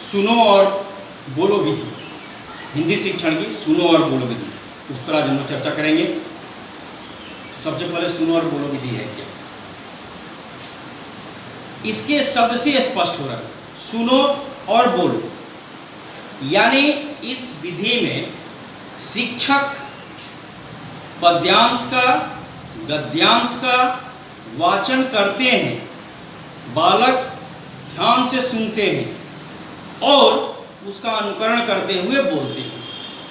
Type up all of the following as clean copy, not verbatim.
सुनो और बोलो विधि, हिंदी शिक्षण की सुनो और बोलो विधि, उस पर आज हम लोग चर्चा करेंगे। सबसे पहले सुनो और बोलो विधि है क्या? इसके शब्द से स्पष्ट हो रहा है, सुनो और बोलो, यानी इस विधि में शिक्षक पद्यांश का गद्यांश का वाचन करते हैं, बालक ध्यान से सुनते हैं और उसका अनुकरण करते हुए बोलते हैं।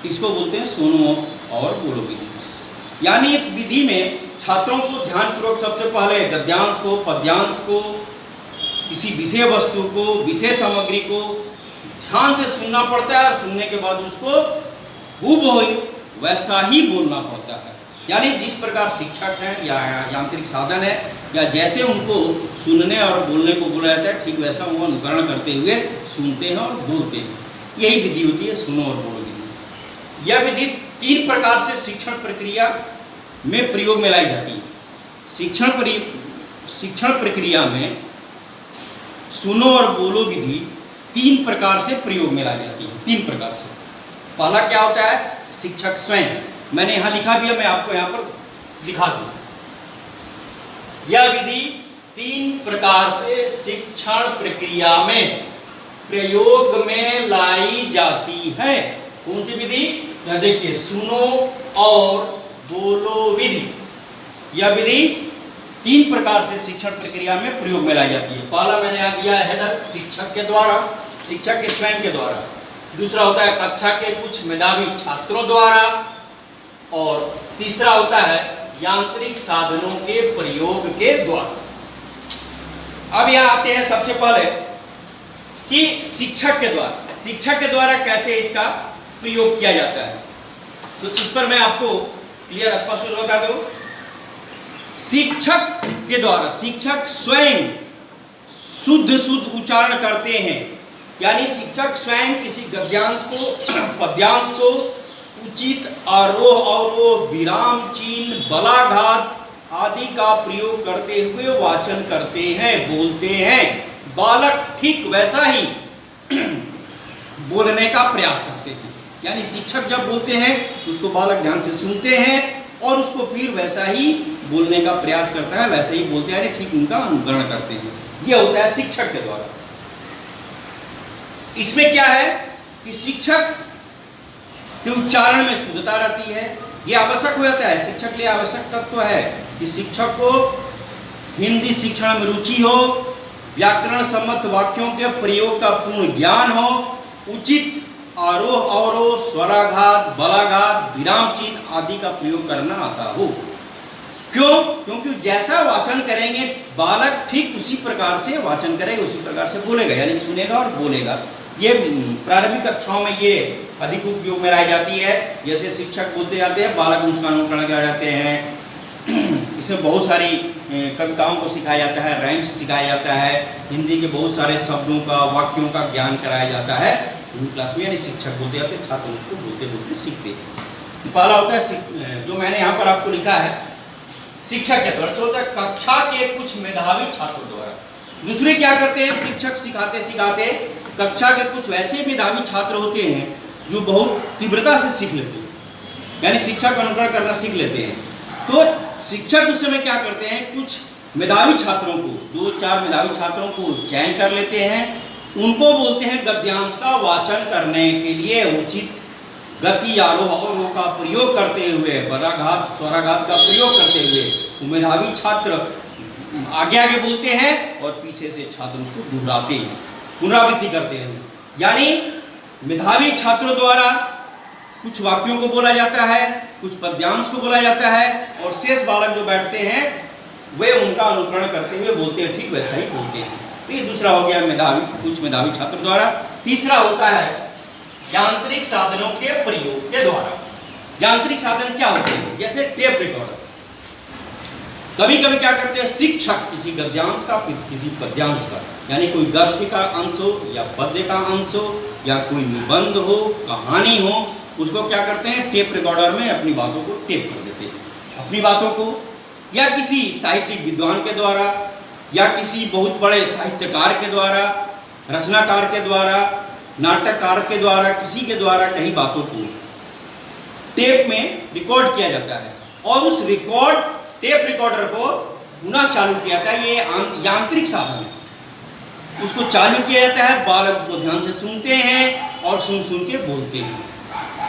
इसको बोलते हैं सुनो और बोलो विधि। यानी इस विधि में छात्रों को ध्यानपूर्वक सबसे पहले गद्यांश को, पद्यांश को, किसी विषय वस्तु को, विषय सामग्री को ध्यान से सुनना पड़ता है और सुनने के बाद उसको हूबहू वैसा ही बोलना पड़ता है। यानी जिस प्रकार शिक्षक हैं या यांत्रिक साधन है या जैसे उनको सुनने और बोलने को बोला जाता है, ठीक वैसा वो अनुकरण करते हुए सुनते हैं और बोलते हैं। यही विधि होती है सुनो और बोलो विधि। यह विधि 3 प्रकार से शिक्षण प्रक्रिया में प्रयोग में लाई जाती है। शिक्षण प्रक्रिया में सुनो और बोलो विधि 3 प्रकार से प्रयोग में लाई जाती है। 3 प्रकार से। पहला क्या होता है? शिक्षक स्वयं। मैंने यहाँ लिखा भी है, मैं आपको यहाँ पर दिखा दूँ। यह विधि 3 प्रकार से शिक्षण प्रक्रिया में प्रयोग में लाई जाती है। कौन सी विधि? यह देखिए, सुनो और बोलो विधि। यह विधि 3 प्रकार से शिक्षण प्रक्रिया में प्रयोग में लाई जाती है। पहला मैंने यहाँ दिया है हेडर, शिक्षक के द्वारा, शिक्षक के स्वयं के द्वारा। दूसरा होता है कक्षा के कुछ मेधावी छात्रों द्वारा और तीसरा होता है यांत्रिक साधनों के प्रयोग के द्वारा। अब यहाँ आते हैं सबसे पहले कि शिक्षक के द्वारा कैसे इसका प्रयोग किया जाता है। तो इस पर मैं आपको क्लियर स्पष्ट बता दूं। शिक्षक के द्वारा शिक्षक स्वयं शुद्ध उच्चारण करते हैं, यानी शिक्षक स्वयं किसी गद्यांश को, पद्यांश को उचित आरोह अवरोह, विराम चिन्ह, बलाघात आदि का प्रयोग करते हुए वाचन करते हैं, बोलते हैं। बालक ठीक वैसा ही बोलने का प्रयास करते हैं। यानी शिक्षक जब बोलते हैं उसको बालक ध्यान से सुनते हैं और उसको फिर वैसा ही बोलने का प्रयास करता है, वैसे ही बोलते हैं, ठीक उनका अनुकरण करते हैं। यह होता है शिक्षक के द्वारा। इसमें क्या है कि शिक्षक के उच्चारण में शुद्धता रहती है। यह आवश्यक हो जाता है, शिक्षक के लिए आवश्यक तत्व है कि शिक्षक को हिंदी शिक्षण में रुचि हो, व्याकरण सम्मत वाक्यों के प्रयोग का पूर्ण ज्ञान हो, उचित आरोह अवरोह, स्वराघात, बलाघात, विराम चिन्ह आदि का प्रयोग करना आता हो। क्यों? क्योंकि जैसा वाचन करेंगे बालक ठीक उसी प्रकार से वाचन करेगा, उसी प्रकार से बोलेगा, यानी सुनेगा और बोलेगा। ये प्रारंभिक कक्षाओं में ये अधिक उपयोग में लाई जाती है। जैसे शिक्षक बोलते जाते हैं, बालक उसका अनुकरण कर जाते हैं। इसमें बहुत सारी कविताओं को सिखाया जाता है, राइम्स सिखाया जाता है, हिंदी के बहुत सारे शब्दों का, वाक्यों का ज्ञान कराया जाता है क्लास में। यानी शिक्षक बोलते जाते हैं, छात्र उसको बोलते बोलते सीखते हैं। पहला होता है जो मैंने यहाँ पर आपको लिखा है शिक्षक के द्वारा, होता है कक्षा के कुछ मेधावी छात्रों द्वारा। दूसरे क्या करते हैं, शिक्षक सिखाते सिखाते कक्षा के कुछ वैसे मेधावी छात्र होते हैं जो बहुत तीव्रता से सीख लेते हैं, यानी शिक्षा का अनुकरण करना सीख लेते हैं। तो शिक्षक उस समय क्या करते हैं, कुछ मेधावी छात्रों को, 2-4 मेधावी छात्रों को चयन कर लेते हैं। उनको बोलते हैं गद्यांश का वाचन करने के लिए उचित गति, आरोह अवरोह का प्रयोग करते हुए, बलाघात, स्वराघात का प्रयोग करते हुए मेधावी छात्र आगे आगे बोलते हैं और पीछे से छात्र उसको दोहराते हैं, पुनरावृत्ति करते हैं। यानी मेधावी छात्रों द्वारा कुछ वाक्यों को बोला जाता है, कुछ पद्यांश को बोला जाता है और शेष बालक जो बैठते हैं वे उनका अनुकरण करते हुए बोलते हैं, ठीक वैसा ही बोलते हैं। तो ये दूसरा हो गया कुछ मेधावी छात्र द्वारा। तीसरा होता है यांत्रिक साधनों के प्रयोग के द्वारा। यांत्रिक साधन क्या होते हैं? जैसे टेप रिकॉर्डर। कभी कभी क्या करते हैं, शिक्षक किसी गद्यांश का, किसी पद्यांश का, यानी कोई गद्य का अंश हो या पद्य का अंश हो या कोई निबंध हो, कहानी हो, उसको क्या करते हैं, टेप रिकॉर्डर में अपनी बातों को टेप कर देते हैं। अपनी बातों को या किसी साहित्यिक विद्वान के द्वारा या किसी बहुत बड़े साहित्यकार के द्वारा, रचनाकार के द्वारा नाटककार के द्वारा, किसी के द्वारा कई बातों को टेप में रिकॉर्ड किया जाता है और उस टेप रिकॉर्डर को पुनः चालू किया जाता है। ये यांत्रिक साधन है, उसको चालू किया जाता है, बालक उसको ध्यान से सुनते हैं और सुन के बोलते हैं।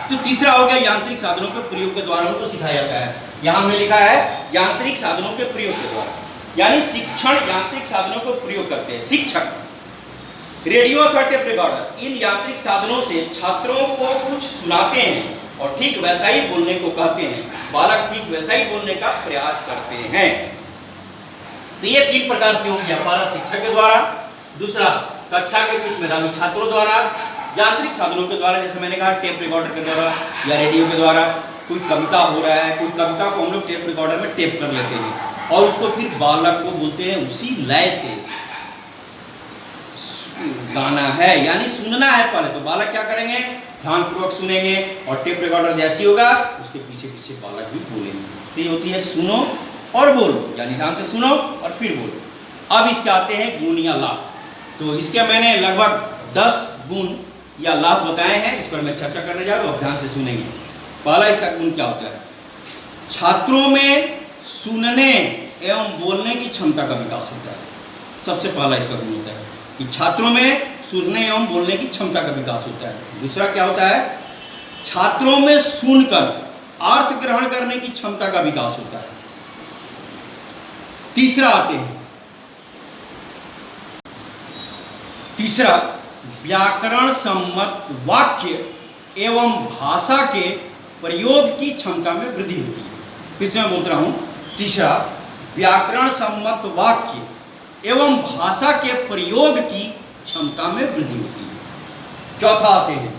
तो तीसरा हो गया यांत्रिक साधनों के प्रयोग के द्वारा उनको सिखाया जाता है। यहाँ में लिखा है यांत्रिक साधनों के प्रयोग के द्वारा, यानी शिक्षण यांत्रिक साधनों को प्रयोग करते हैं शिक्षक। रेडियो अथवा टेप रिकॉर्डर, इन यांत्रिक साधनों से छात्रों को कुछ सुनाते हैं और ठीक वैसा ही बोलने को कहते हैं। बालक ठीक वैसा ही बोलने का प्रयास करते हैं। तो ये 3 प्रकार से हो गया, पहला शिक्षक के द्वारा, दूसरा कक्षा के कुछ मेधावी छात्रों द्वारा, यांत्रिक साधनों के द्वारा, जैसे मैंने कहा टेप रिकॉर्डर के द्वारा या रेडियो के द्वारा। कोई कविता हो रहा है, कोई कविता को हम लोग टेप रिकॉर्डर में टेप कर लेते हैं और उसको फिर बालक को बोलते हैं उसी लय से गाना है, यानी सुनना है। पहले तो बालक क्या करेंगे, ध्यानपूर्वक सुनेंगे और टेप रिकॉर्डर जैसी होगा उसके पीछे पीछे बालक भी बोलेंगे। तो ये होती है सुनो और बोलो, यानी ध्यान से सुनो और फिर बोलो। अब इसके आते हैं गुण या लाभ। तो इसके मैंने लगभग 10 गुण या लाभ बताए हैं, इस पर मैं चर्चा करने जा रहा हूँ, अब ध्यान से सुनेंगे। पहला इसका गुण क्या होता है, छात्रों में सुनने एवं बोलने की क्षमता का विकास होता है। सबसे पहला इसका गुण होता है कि छात्रों में सुनने एवं बोलने की क्षमता का विकास होता है। दूसरा क्या होता है, छात्रों में सुनकर अर्थ ग्रहण करने की क्षमता का विकास होता है। तीसरा व्याकरण सम्मत वाक्य एवं भाषा के प्रयोग की क्षमता में वृद्धि होती है। फिर से मैं बोल रहा हूं, तीसरा व्याकरण सम्मत वाक्य एवं भाषा के प्रयोग की क्षमता में वृद्धि होती है। चौथा आते हैं,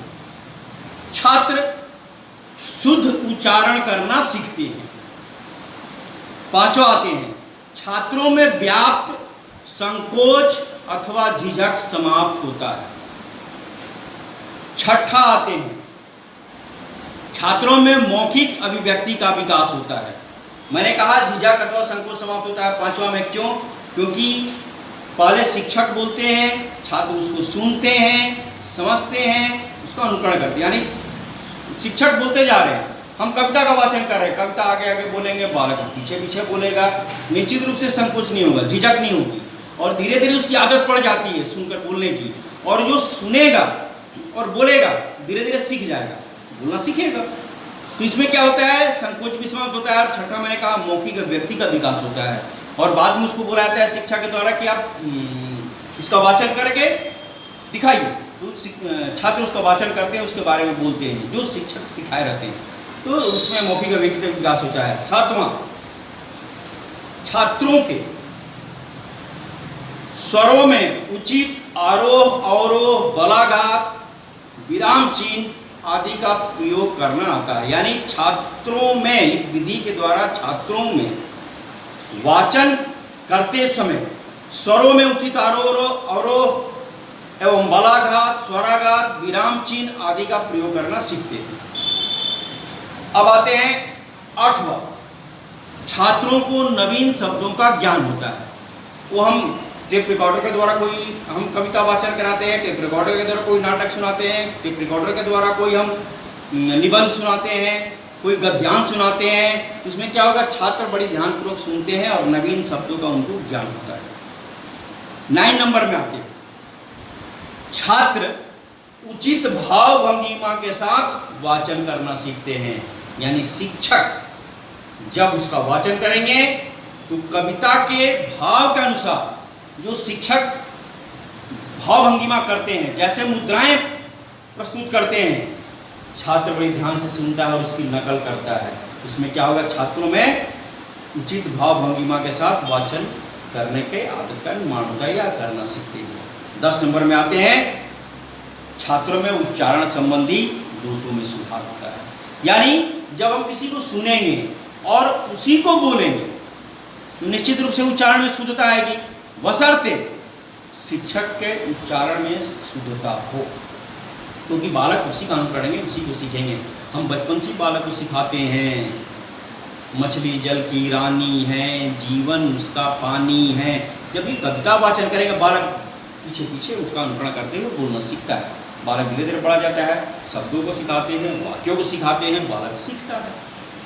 छात्र शुद्ध उच्चारण करना सीखते हैं। पांचवा आते हैं, छात्रों में व्याप्त संकोच अथवा झिझक समाप्त होता है। छठा आते हैं, छात्रों में मौखिक अभिव्यक्ति का विकास होता है। मैंने कहा झिझक अथवा संकोच समाप्त होता है। पांचवा में क्यों, क्योंकि पहले शिक्षक बोलते हैं, छात्र उसको सुनते हैं, समझते हैं, उसका अनुकरण करते हैं। यानी शिक्षक बोलते जा रहे हैं, हम कविता का वाचन कर रहे हैं, कविता आगे आगे बोलेंगे, बालक पीछे पीछे बोलेगा, निश्चित रूप से संकोच नहीं होगा, झिझक नहीं होगी और धीरे धीरे उसकी आदत पड़ जाती है सुनकर बोलने की। और जो सुनेगा और बोलेगा धीरे धीरे सीख जाएगा, बोलना सीखेगा। तो इसमें क्या होता है, संकोच भी समाप्त होता है। और छठा मैंने कहा मौखिक व्यक्ति का विकास होता है। और बाद में उसको बोला जाता है शिक्षा के द्वारा कि आप इसका वाचन करके दिखाइए। तो छात्र उसका वाचन करते हैं, उसके बारे में बोलते हैं जो शिक्षक सिखाए रहते हैं, तो उसमें मौखिक व्यक्ति का विकास होता है। सातवां, छात्रों के स्वरों में उचित आरोह अवरोह बलाघात विराम चिन्ह आदि का प्रयोग करना आता है। यानी छात्रों में, इस विधि के द्वारा छात्रों में वाचन करते समय स्वरों में उचित आरोह अवरोह एवं बलाघात स्वराघात विराम चिन्ह आदि का प्रयोग करना सीखते हैं। अब आते हैं आठवां, छात्रों को नवीन शब्दों का ज्ञान होता है। वो हम टेप रिकॉर्डर के द्वारा कोई हम कविता वाचन कराते हैं, टेप रिकॉर्डर के द्वारा कोई नाटक सुनाते हैं, टेप रिकॉर्डर के द्वारा कोई हम निबंध सुनाते हैं, कोई गद्यांश सुनाते हैं। उसमें क्या होगा, छात्र बड़ी ध्यानपूर्वक सुनते हैं और नवीन शब्दों का उनको ज्ञान होता है। 9 नंबर में आते हैं, छात्र उचित भाव भंगिमा के साथ वाचन करना सीखते हैं। यानी शिक्षक जब उसका वाचन करेंगे तो कविता के भाव के अनुसार जो शिक्षक भाव भंगिमा करते हैं, जैसे मुद्राएं प्रस्तुत करते हैं, छात्र बड़ी ध्यान से सुनता है और उसकी नकल करता है। उसमें क्या होगा, छात्रों में उचित भाव भंगिमा के साथ वाचन करने के आदत का निर्माण होता है या करना सीखते हैं। 10 नंबर में आते हैं, छात्रों में उच्चारण संबंधी दोषों में सुधार होता है। यानी जब हम किसी को सुनेंगे और उसी को बोलेंगे तो निश्चित रूप से उच्चारण में शुद्धता आएगी, बशर्ते शिक्षक के उच्चारण में शुद्धता हो, क्योंकि बालक उसी का अनुकरण करेंगे, उसी को सीखेंगे। हम बचपन से बालक को सिखाते हैं, मछली जल की रानी है, जीवन उसका पानी है। जब ये कविता वाचन करेगा बालक पीछे पीछे उसका अनुकरण करते हुए बोलना सीखता है। बालक धीरे धीरे पढ़ा जाता है, शब्दों को सिखाते हैं, वाक्यों को सिखाते हैं, बालक सीखता है।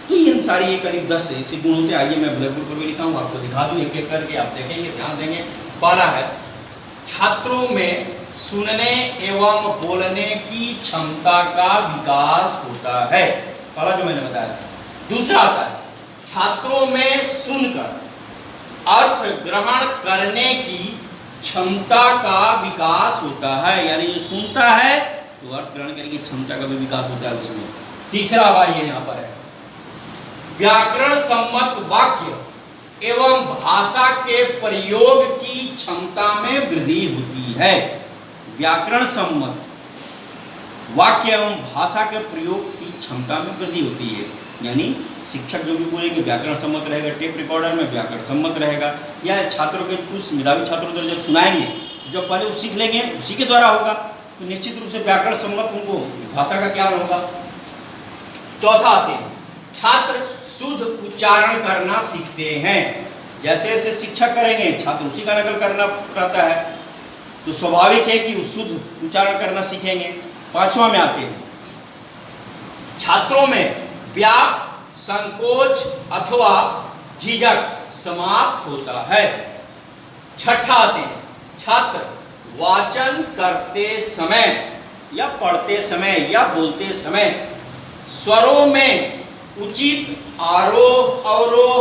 तो इन सारी ये करीब 10 ऐसे गुण होते हैं। आइए मैं ब्लैक बोर्ड पर भी लिखा हूँ, आपको दिखा दूँ एक एक करके, आप देखेंगे, ध्यान देंगे। पहला है छात्रों में सुनने एवं बोलने की क्षमता का विकास होता है, पहला जो मैंने बताया। दूसरा आता है छात्रों में सुनकर अर्थ ग्रहण करने की क्षमता का विकास होता है, यानी जो सुनता है तो अर्थ ग्रहण करने की क्षमता का भी विकास होता है उसमें। तीसरा बात ये यहाँ पर है व्याकरण सम्मत वाक्य एवं भाषा के प्रयोग की क्षमता में वृद्धि होती है। व्याकरण सम्मत वाक्य एवं भाषा के प्रयोग की क्षमता में वृद्धि होती है, यानी शिक्षक जो भी बोलेंगे व्याकरण सम्मत रहेगा, टेप रिकॉर्डर में व्याकरण सम्मत रहेगा, या छात्रों के कुछ मेधावी छात्रों को जब सुनाएंगे, जब पहले वो सीख लेंगे उसी के द्वारा होगा, तो निश्चित रूप से व्याकरण सम्मत उनको भाषा का ज्ञान होगा। चौथा आते हैं छात्र शुद्ध उच्चारण करना सीखते हैं। जैसे जैसे शिक्षक करेंगे छात्र उसी का नकल करना रहता है, तो स्वाभाविक है कि वो शुद्ध उच्चारण करना सीखेंगे। पांचवा में आते हैं छात्रों में व्याप, संकोच अथवा झिझक समाप्त होता है। छठा आते हैं छात्र वाचन करते समय या पढ़ते समय या बोलते समय स्वरों में उचित आरोह अवरोह,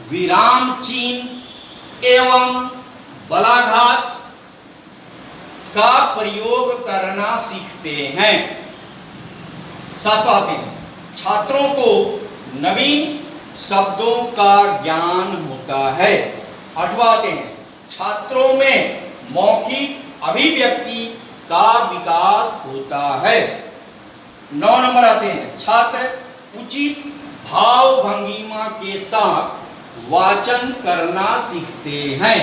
विराम चिन्ह एवं बलाघात का प्रयोग करना सीखते हैं। सातवां आते हैं छात्रों को नवीन शब्दों का ज्ञान होता है। आठवां आते हैं छात्रों में मौखिक अभिव्यक्ति का विकास होता है। 9 नंबर आते हैं छात्र उचित भाव भंगिमा के साथ वाचन करना सीखते हैं।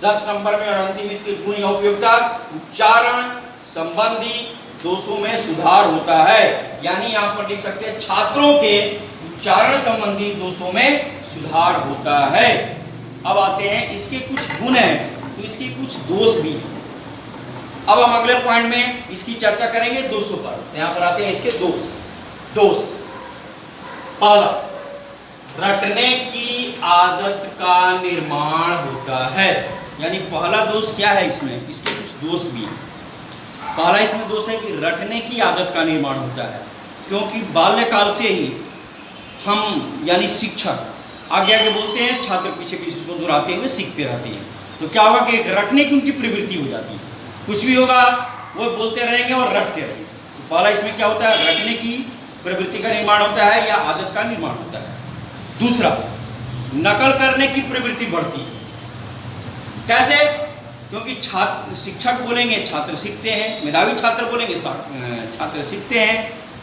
10 नंबर में और अंतिम इसके गुण या उपयोगिता उच्चारण संबंधी दोषों में सुधार होता है, यानी यहाँ पर लिख सकते हैं छात्रों के उच्चारण संबंधी दोषों में सुधार होता है। अब आते हैं इसके कुछ गुण हैं तो इसके कुछ दोष भी हैं। अब हम अगले पॉइंट में इसकी चर्चा करेंगे दोषों पर। यहाँ पर आते हैं इसके दोष। पहला रटने की आदत का निर्माण होता है, यानी पहला दोष क्या है इसमें, इसके कुछ दोष भी हैं। पहला इसमें दोष है कि रटने की आदत का निर्माण होता है, क्योंकि बाल्यकाल से ही हम यानी शिक्षक आगे आगे बोलते हैं, छात्र पीछे पीछे उसको दोहराते हुए सीखते रहते हैं, तो क्या होगा कि रटने की उनकी प्रवृत्ति हो जाती है। कुछ भी होगा वो बोलते रहेंगे और रटते रहेंगे। तो पहला इसमें क्या होता है, रटने की प्रवृत्ति का निर्माण होता है या आदत का निर्माण होता है। दूसरा, नकल करने की प्रवृत्ति बढ़ती है। कैसे? क्योंकि छात्र शिक्षक बोलेंगे छात्र सीखते हैं, मेधावी छात्र बोलेंगे छात्र सीखते हैं,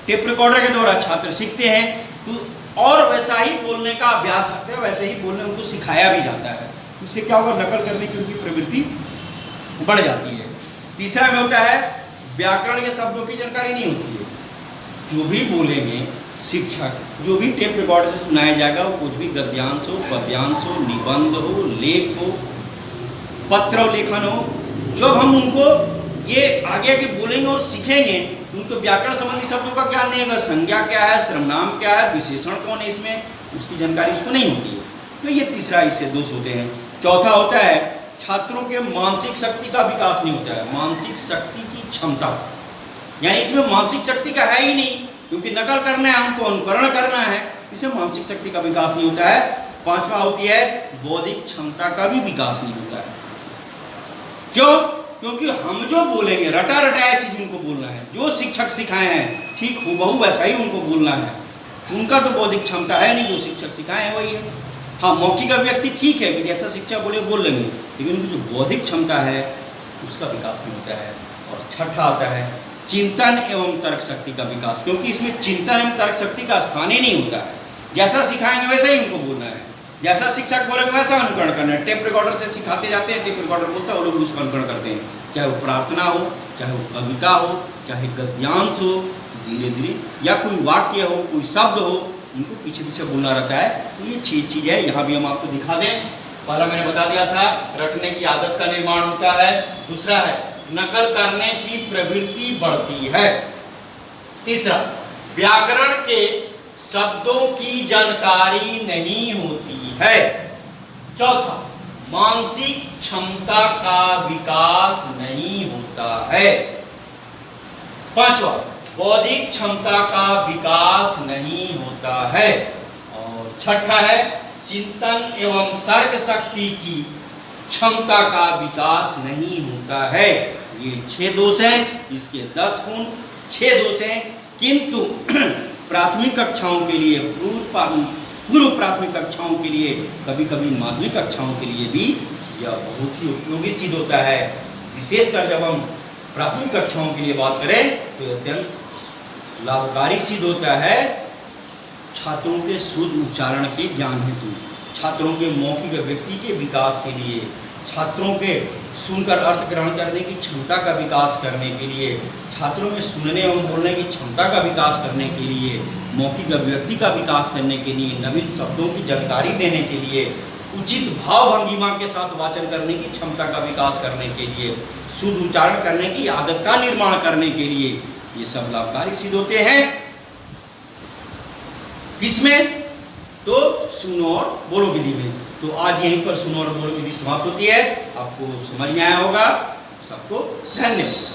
टेप रिकॉर्डर के द्वारा छात्र सीखते हैं, तो और वैसा ही बोलने का अभ्यास करते हैं, वैसे ही बोलने उनको सिखाया भी जाता है। उससे क्या होगा, नकल करने की उनकी प्रवृत्ति बढ़ जाती है। तीसरा में होता है व्याकरण के शब्दों की जानकारी नहीं होती है। जो भी बोलेंगे शिक्षक, जो भी टेप रिकॉर्डर से सुनाया जाएगा, वो कुछ भी गद्यांश हो, पद्यांश हो, निबंध हो, लेख हो, पत्र लेखन हो, जब हम उनको ये आगे आगे बोलेंगे और सीखेंगे, उनको व्याकरण संबंधी शब्दों का ज्ञान नहीं होगा, संज्ञा क्या है, सर्वनाम क्या है, विशेषण कौन है, इसमें उसकी जानकारी उसको नहीं होती है। तो ये तीसरा इससे दोष होते हैं। चौथा होता है छात्रों के मानसिक शक्ति का विकास नहीं होता है। मानसिक शक्ति की क्षमता, यानी इसमें मानसिक शक्ति का है ही नहीं, क्योंकि नकल करना है, हमको अनुकरण करना है, इसमें मानसिक शक्ति का विकास नहीं होता है। पांचवा होती है बौद्धिक क्षमता का भी विकास नहीं होता है। क्यों? क्योंकि हम जो बोलेंगे रटा रटाया चीज उनको बोलना है, जो शिक्षक सिखाए हैं ठीक हूबहू वैसा ही उनको बोलना है, तो उनका तो बौद्धिक क्षमता है नहीं, जो शिक्षक सिखाए हैं वही है। हाँ, मौखिक अभिव्यक्ति ठीक है कि जैसा शिक्षक बोले बोल लेंगे, लेकिन उनकी जो बौद्धिक क्षमता है उसका विकास नहीं होता है। और छठा आता है चिंतन एवं तर्क शक्ति का विकास, क्योंकि इसमें चिंतन एवं तर्क शक्ति का स्थान ही नहीं होता है। जैसा सिखाएंगे वैसा ही उनको बोलना है, जैसा शिक्षक बोलेंगे वैसा अनुकरण करना है। टेप रिकॉर्डर से सिखाते जाते हैं, टेप रिकॉर्डर बोलता है, वो लोग उसका अनुकरण करते हैं, चाहे वो प्रार्थना हो, चाहे वो कविता हो, चाहे गद्यांश हो, धीरे धीरे या कोई वाक्य हो, कोई शब्द हो, उनको पीछे पीछे बोलना रहता है। तो ये 6 चीज़ है, यहाँ भी हम आपको दिखा दें। पहला मैंने बता दिया था रटने की आदत का निर्माण होता है। दूसरा है नकल करने की प्रवृत्ति बढ़ती है। तीसरा, व्याकरण के शब्दों की जानकारी नहीं होती है। चौथा, मानसिक क्षमता का विकास नहीं होता है। पांचवा, बौद्धिक क्षमता का विकास नहीं होता है। और छठा है, चिंतन एवं तर्क शक्ति की क्षमता का विकास नहीं होता है। ये 6 दोष हैं, इसके 10 गुण, 6 दोष हैं। किंतु प्राथमिक कक्षाओं के लिए, पूर्व प्राथमिक कक्षाओं के लिए, कभी कभी माध्यमिक कक्षाओं के लिए भी यह बहुत ही उपयोगी सिद्ध होता है। विशेषकर जब हम प्राथमिक कक्षाओं के लिए बात करें तो अत्यंत लाभकारी सिद्ध होता है छात्रों के शुद्ध उच्चारण के ज्ञान हेतु, छात्रों के मौखिक व्यक्ति के विकास के लिए, छात्रों के सुनकर अर्थ ग्रहण करने की क्षमता का विकास करने के लिए, छात्रों में सुनने एवं बोलने की क्षमता का विकास करने के लिए, मौखिक अभिव्यक्ति का विकास करने के लिए, नवीन शब्दों की जानकारी देने के लिए, उचित भाव भंगिमा के साथ वाचन करने की क्षमता का विकास करने के लिए, शुद्ध उच्चारण करने की आदत का निर्माण करने के लिए ये सब लाभकारी सिद्ध होते हैं। किसमें? तो सुनो और बोलो विधि में। तो आज यहीं पर सुनो और बोलो विधि समाप्त होती है। आपको समझ में आया होगा। सबको धन्यवाद।